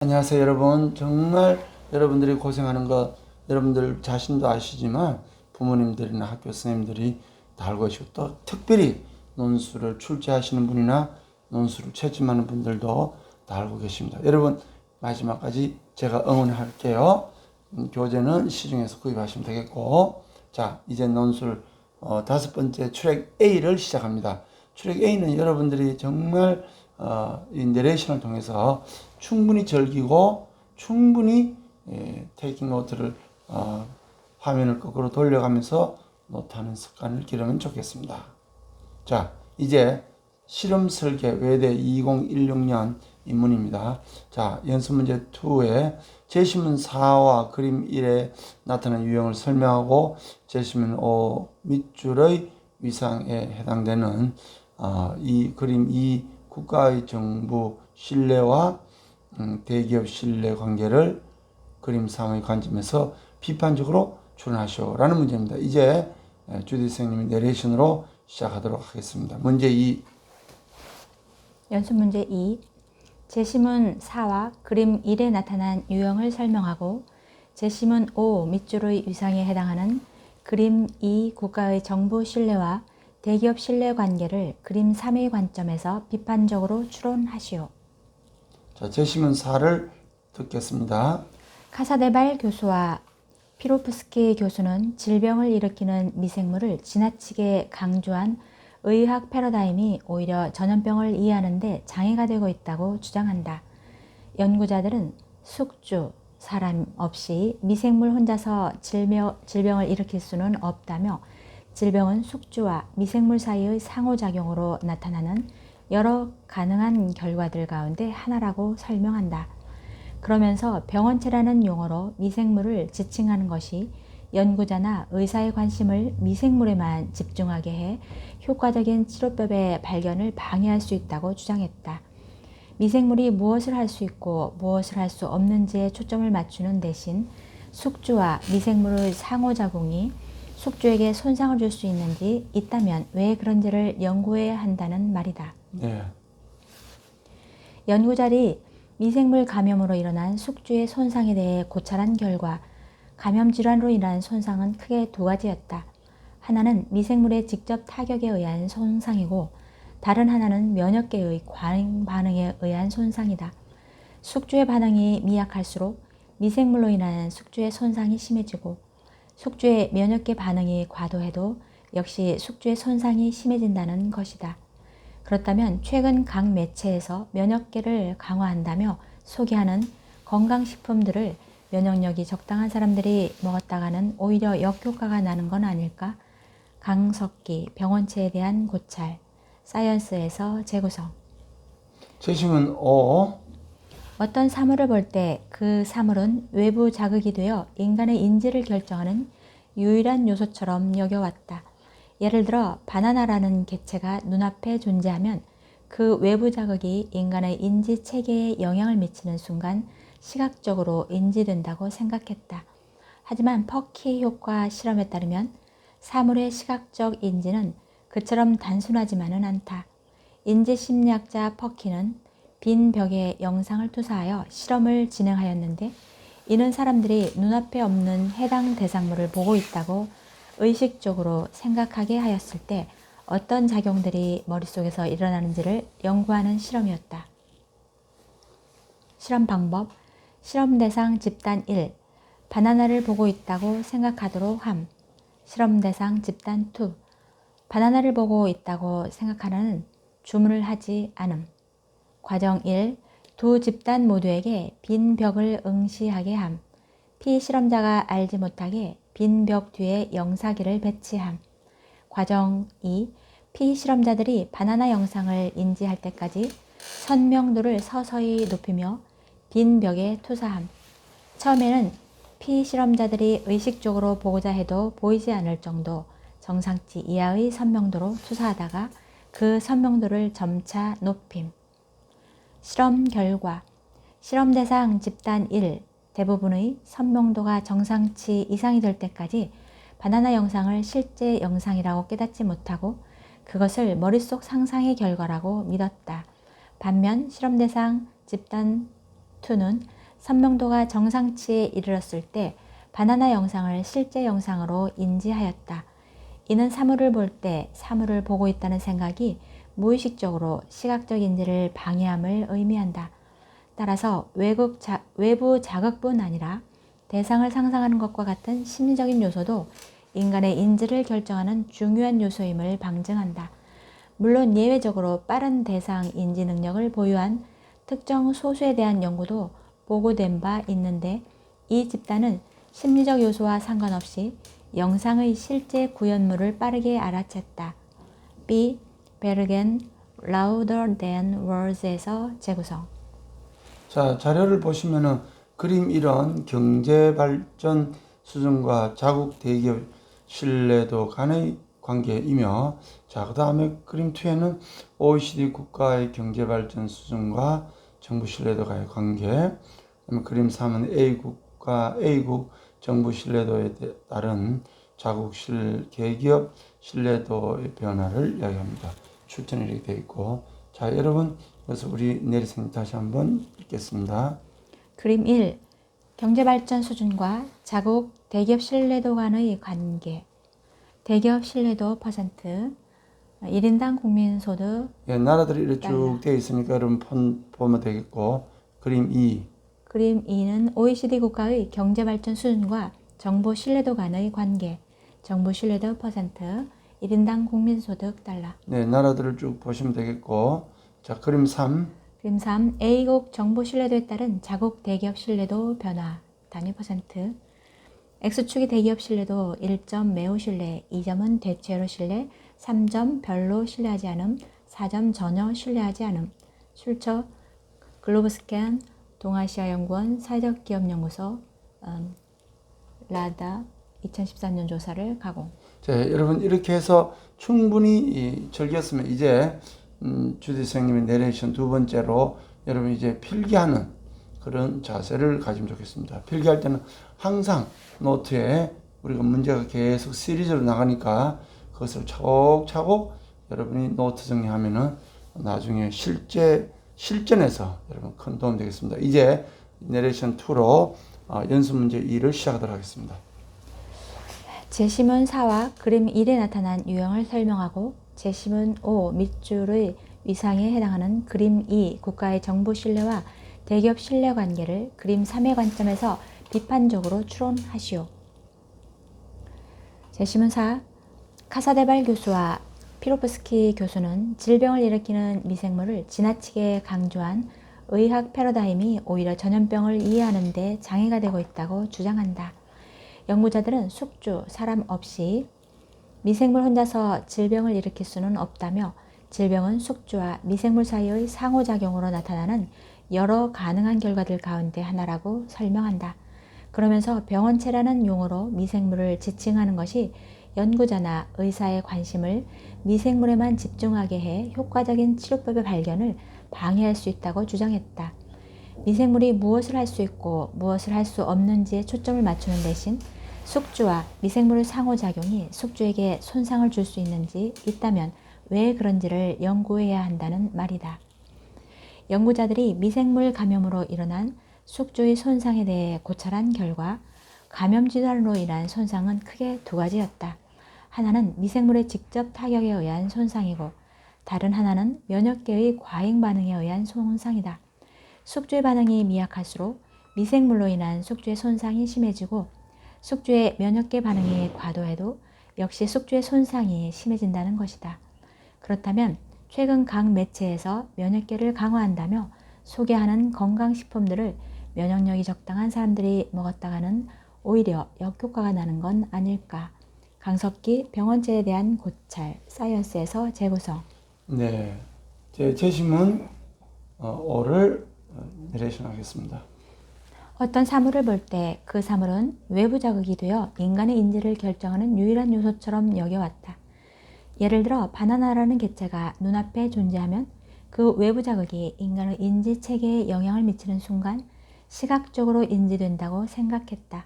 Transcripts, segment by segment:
안녕하세요 여러분. 정말 여러분들이 고생하는 거 여러분들 자신도 아시지만 부모님들이나 학교 선생님들이 다 알고 계시고, 또 특별히 논술을 출제하시는 분이나 논술을 채점하는 분들도 다 알고 계십니다. 여러분, 마지막까지 제가 응원할게요. 교재는 시중에서 구입하시면 되겠고, 자, 이제 논술 다섯 번째 트랙 A를 시작합니다. 트랙 A는 여러분들이 정말 이 내레이션을 통해서 충분히 즐기고 충분히 테이킹 노트를 화면을 거꾸로 돌려가면서 노트하는 습관을 기르면 좋겠습니다. 자, 이제 실험 설계 외대 2016년 입문입니다. 자, 연습 문제 2에 제시문 4와 그림 1에 나타난 유형을 설명하고 제시문 5 밑줄의 위상에 해당되는 이 그림 2 국가의 정부 신뢰와 대기업 신뢰 관계를 그림 3의 관점에서 비판적으로 추론하시오라는 문제입니다. 이제 주디 선생님이 내레이션으로 시작하도록 하겠습니다. 문제 2. 연습 문제 2. 제시문 4와 그림 1에 나타난 유형을 설명하고 제시문 5 밑줄의 위상에 해당하는 그림 2 국가의 정부 신뢰와 대기업 신뢰 관계를 그림 3의 관점에서 비판적으로 추론하시오. 자, 제시문 4를 듣겠습니다. 카사데발 교수와 피로프스키 교수는 질병을 일으키는 미생물을 지나치게 강조한 의학 패러다임이 오히려 전염병을 이해하는 데 장애가 되고 있다고 주장한다. 연구자들은 숙주, 사람 없이 미생물 혼자서 질병을 일으킬 수는 없다며 질병은 숙주와 미생물 사이의 상호작용으로 나타나는 여러 가능한 결과들 가운데 하나라고 설명한다. 그러면서 병원체라는 용어로 미생물을 지칭하는 것이 연구자나 의사의 관심을 미생물에만 집중하게 해 효과적인 치료법의 발견을 방해할 수 있다고 주장했다. 미생물이 무엇을 할 수 있고 무엇을 할 수 없는지에 초점을 맞추는 대신 숙주와 미생물의 상호작용이 숙주에게 손상을 줄 수 있는지, 있다면 왜 그런지를 연구해야 한다는 말이다. 네. 연구자들이 미생물 감염으로 일어난 숙주의 손상에 대해 고찰한 결과 감염 질환으로 인한 손상은 크게 두 가지였다. 하나는 미생물의 직접 타격에 의한 손상이고 다른 하나는 면역계의 과잉 반응에 의한 손상이다. 숙주의 반응이 미약할수록 미생물로 인한 숙주의 손상이 심해지고 숙주의 면역계 반응이 과도해도 역시 숙주의 손상이 심해진다는 것이다. 그렇다면 최근 각 매체에서 면역계를 강화한다며 소개하는 건강식품들을 면역력이 적당한 사람들이 먹었다가는 오히려 역효과가 나는 건 아닐까? 강석기, 병원체에 대한 고찰, 사이언스에서 재구성. 제시문 5. 어떤 사물을 볼 때 그 사물은 외부 자극이 되어 인간의 인지를 결정하는 유일한 요소처럼 여겨왔다. 예를 들어 바나나라는 개체가 눈앞에 존재하면 그 외부 자극이 인간의 인지 체계에 영향을 미치는 순간 시각적으로 인지된다고 생각했다. 하지만 퍼키 효과 실험에 따르면 사물의 시각적 인지는 그처럼 단순하지만은 않다. 인지 심리학자 퍼키는 빈 벽에 영상을 투사하여 실험을 진행하였는데, 이는 사람들이 눈앞에 없는 해당 대상물을 보고 있다고 의식적으로 생각하게 하였을 때 어떤 작용들이 머릿속에서 일어나는지를 연구하는 실험이었다. 실험 방법. 실험 대상 집단 1. 바나나를 보고 있다고 생각하도록 함. 실험 대상 집단 2. 바나나를 보고 있다고 생각하는 주문을 하지 않음. 과정 1. 두 집단 모두에게 빈 벽을 응시하게 함. 피실험자가 알지 못하게 빈 벽 뒤에 영사기를 배치함. 과정 2. 피실험자들이 바나나 영상을 인지할 때까지 선명도를 서서히 높이며 빈 벽에 투사함. 처음에는 피실험자들이 의식적으로 보고자 해도 보이지 않을 정도 정상치 이하의 선명도로 투사하다가 그 선명도를 점차 높임. 실험 결과. 실험 대상 집단 1. 대부분의 선명도가 정상치 이상이 될 때까지 바나나 영상을 실제 영상이라고 깨닫지 못하고 그것을 머릿속 상상의 결과라고 믿었다. 반면 실험 대상 집단 2는 선명도가 정상치에 이르렀을 때 바나나 영상을 실제 영상으로 인지하였다. 이는 사물을 볼 때 사물을 보고 있다는 생각이 무의식적으로 시각적 인지를 방해함을 의미한다. 따라서 외부 자극뿐 아니라 대상을 상상하는 것과 같은 심리적인 요소도 인간의 인지를 결정하는 중요한 요소임을 방증한다. 물론 예외적으로 빠른 대상 인지 능력을 보유한 특정 소수에 대한 연구도 보고된 바 있는데 이 집단은 심리적 요소와 상관없이 영상의 실제 구현물을 빠르게 알아챘다. B. 베르겐 Louder Than Words에서 재구성. 자, 자료를 보시면은 그림 1은 경제 발전 수준과 자국 대기업 신뢰도 간의 관계이며, 자, 그 다음에 그림 2에는 OECD 국가의 경제 발전 수준과 정부 신뢰도와의 관계, 그다음에 그림 3은 A국 정부 신뢰도에 따른 자국 대기업 신뢰도의 변화를 이야기합니다. 출전이 이렇게 되어 있고, 자, 여러분, 그래서 우리 내리선생님 다시 한번 읽겠습니다. 그림 1. 경제발전 수준과 자국 대기업 신뢰도 간의 관계. 대기업 신뢰도 퍼센트, 1인당 국민소득. 예, 나라들이 이렇게 쭉 되어 있으니까 여러분 보면 되겠고, 그림 2. 그림 2는 OECD 국가의 경제발전 수준과 정부 신뢰도 간의 관계. 정부 신뢰도 퍼센트, 1인당 국민소득 달러. 네, 나라들을 쭉 보시면 되겠고, 자, 그림 3. 그림 3. A국 정부 신뢰도에 따른 자국 대기업 신뢰도 변화. 단위 퍼센트. X축이 대기업 신뢰도 1점 매우 신뢰, 2점은 대체로 신뢰, 3점 별로 신뢰하지 않음, 4점 전혀 신뢰하지 않음. 출처 글로브스캔, 동아시아연구원, 사회적기업연구소, 라다 2013년 조사를 가공. 자, 여러분 이렇게 해서 충분히 즐겼으면 이제 주디 선생님의 내레이션 두 번째로 여러분 이제 필기하는 그런 자세를 가지면 좋겠습니다. 필기할 때는 항상 노트에 우리가 문제가 계속 시리즈로 나가니까 그것을 차곡차곡 여러분이 노트 정리하면은 나중에 실전에서 여러분 큰 도움 되겠습니다. 이제 내레이션 2로 연습 문제 2를 시작하도록 하겠습니다. 제시문 4와 그림 1에 나타난 유형을 설명하고 제시문 5 밑줄의 위상에 해당하는 그림 2 국가의 정부 신뢰와 대기업 신뢰 관계를 그림 3의 관점에서 비판적으로 추론하시오. 제시문 4. 카사데발 교수와 피로프스키 교수는 질병을 일으키는 미생물을 지나치게 강조한 의학 패러다임이 오히려 전염병을 이해하는 데 장애가 되고 있다고 주장한다. 연구자들은 숙주, 사람 없이 미생물 혼자서 질병을 일으킬 수는 없다며 질병은 숙주와 미생물 사이의 상호작용으로 나타나는 여러 가능한 결과들 가운데 하나라고 설명한다. 그러면서 병원체라는 용어로 미생물을 지칭하는 것이 연구자나 의사의 관심을 미생물에만 집중하게 해 효과적인 치료법의 발견을 방해할 수 있다고 주장했다. 미생물이 무엇을 할 수 있고 무엇을 할 수 없는지에 초점을 맞추는 대신 숙주와 미생물의 상호작용이 숙주에게 손상을 줄 수 있는지 있다면 왜 그런지를 연구해야 한다는 말이다. 연구자들이 미생물 감염으로 일어난 숙주의 손상에 대해 고찰한 결과 감염 질환으로 인한 손상은 크게 두 가지였다. 하나는 미생물의 직접 타격에 의한 손상이고 다른 하나는 면역계의 과잉 반응에 의한 손상이다. 숙주의 반응이 미약할수록 미생물로 인한 숙주의 손상이 심해지고 숙주의 면역계 반응이 과도해도 역시 숙주의 손상이 심해진다는 것이다. 그렇다면 최근 각 매체에서 면역계를 강화한다며 소개하는 건강식품들을 면역력이 적당한 사람들이 먹었다가는 오히려 역효과가 나는 건 아닐까. 강석기 병원체에 대한 고찰, 사이언스에서 재구성. 네, 제 제시문 5를 내레이션 하겠습니다. 어떤 사물을 볼 때 그 사물은 외부 자극이 되어 인간의 인지를 결정하는 유일한 요소처럼 여겨왔다. 예를 들어 바나나라는 객체가 눈앞에 존재하면 그 외부 자극이 인간의 인지 체계에 영향을 미치는 순간 시각적으로 인지된다고 생각했다.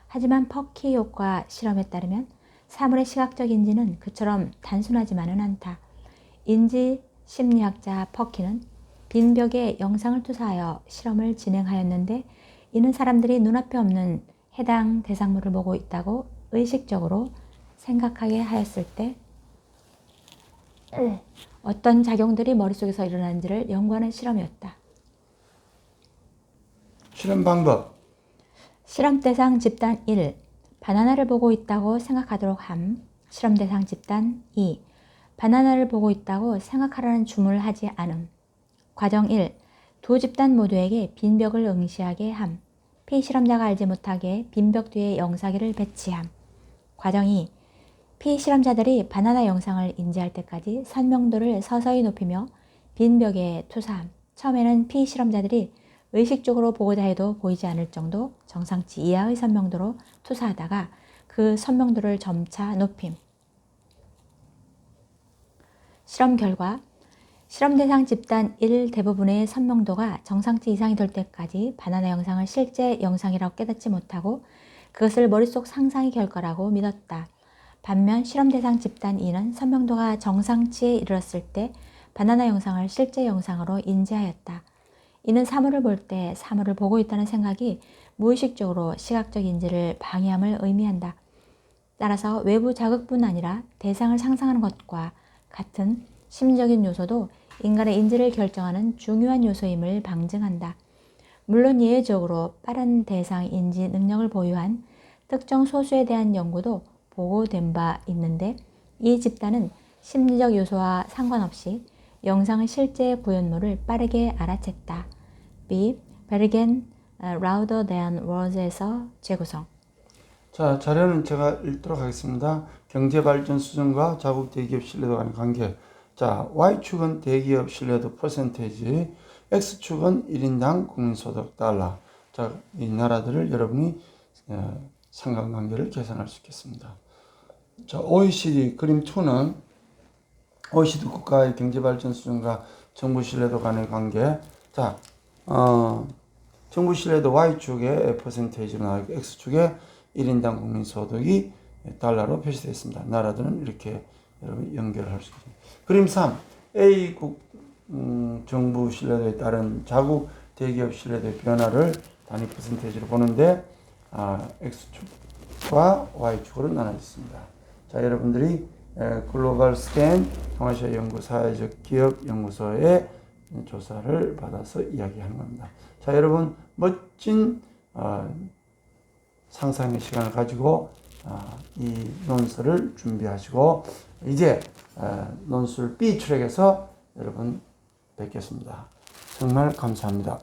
하지만 퍼키 효과 실험에 따르면 사물의 시각적 인지는 그처럼 단순하지만은 않다. 인지 심리학자 퍼키는 빈 벽에 영상을 투사하여 실험을 진행하였는데 이는 사람들이 눈앞에 없는 해당 대상물을 보고 있다고 의식적으로 생각하게 하였을 때 어떤 작용들이 머릿속에서 일어나는지를 연구하는 실험이었다. 실험 방법. 실험 대상 집단 1. 바나나를 보고 있다고 생각하도록 함. 실험 대상 집단 2. 바나나를 보고 있다고 생각하라는 주문을 하지 않음. 과정 1. 두 집단 모두에게 빈 벽을 응시하게 함. 피실험자가 알지 못하게 빈 벽 뒤에 영상기를 배치함. 과정 2. 피실험자들이 바나나 영상을 인지할 때까지 선명도를 서서히 높이며 빈 벽에 투사함. 처음에는 피실험자들이 의식적으로 보고자 해도 보이지 않을 정도 정상치 이하의 선명도로 투사하다가 그 선명도를 점차 높임. 실험 결과 실험 대상 집단 1 대부분의 선명도가 정상치 이상이 될 때까지 바나나 영상을 실제 영상이라고 깨닫지 못하고 그것을 머릿속 상상의 결과라고 믿었다. 반면 실험 대상 집단 2는 선명도가 정상치에 이르렀을 때 바나나 영상을 실제 영상으로 인지하였다. 이는 사물을 볼 때 사물을 보고 있다는 생각이 무의식적으로 시각적 인지를 방해함을 의미한다. 따라서 외부 자극뿐 아니라 대상을 상상하는 것과 같은 심리적인 요소도 인간의 인지를 결정하는 중요한 요소임을 방증한다. 물론 예외적으로 빠른 대상 인지 능력을 보유한 특정 소수에 대한 연구도 보고된 바 있는데 이 집단은 심리적 요소와 상관없이 영상의 실제 구현물을 빠르게 알아챘다. B. 베르겐 Louder Than Words에서 재구성. 자, 자료는 제가 읽도록 하겠습니다. 경제발전 수준과 자국 대기업 신뢰도 간의 관계. 자, Y축은 대기업 신뢰도 퍼센테이지, X축은 1인당 국민소득 달러. 자, 이 나라들을 여러분이 상관관계를 계산할 수 있겠습니다. 자, OECD 그림 2는 OECD 국가의 경제발전 수준과 정부 신뢰도 간의 관계. 자, 정부 신뢰도 Y축의 퍼센테이지로 나오고 X축의 1인당 국민소득이 달러로 표시되어 있습니다. 나라들은 이렇게 여러분 연결할 수 있습니다. 그림 3. A국 정부 신뢰도에 따른 자국 대기업 신뢰도의 변화를 단위 퍼센테이지로 보는데 X축과 Y축으로 나눠 있습니다. 자, 여러분들이 글로벌 스캔 동아시아 연구 사회적 기업 연구소의 조사를 받아서 이야기하는 겁니다. 자, 여러분 멋진 상상의 시간을 가지고 이 논술을 준비하시고 이제 논술 B 출액에서 여러분 뵙겠습니다. 정말 감사합니다.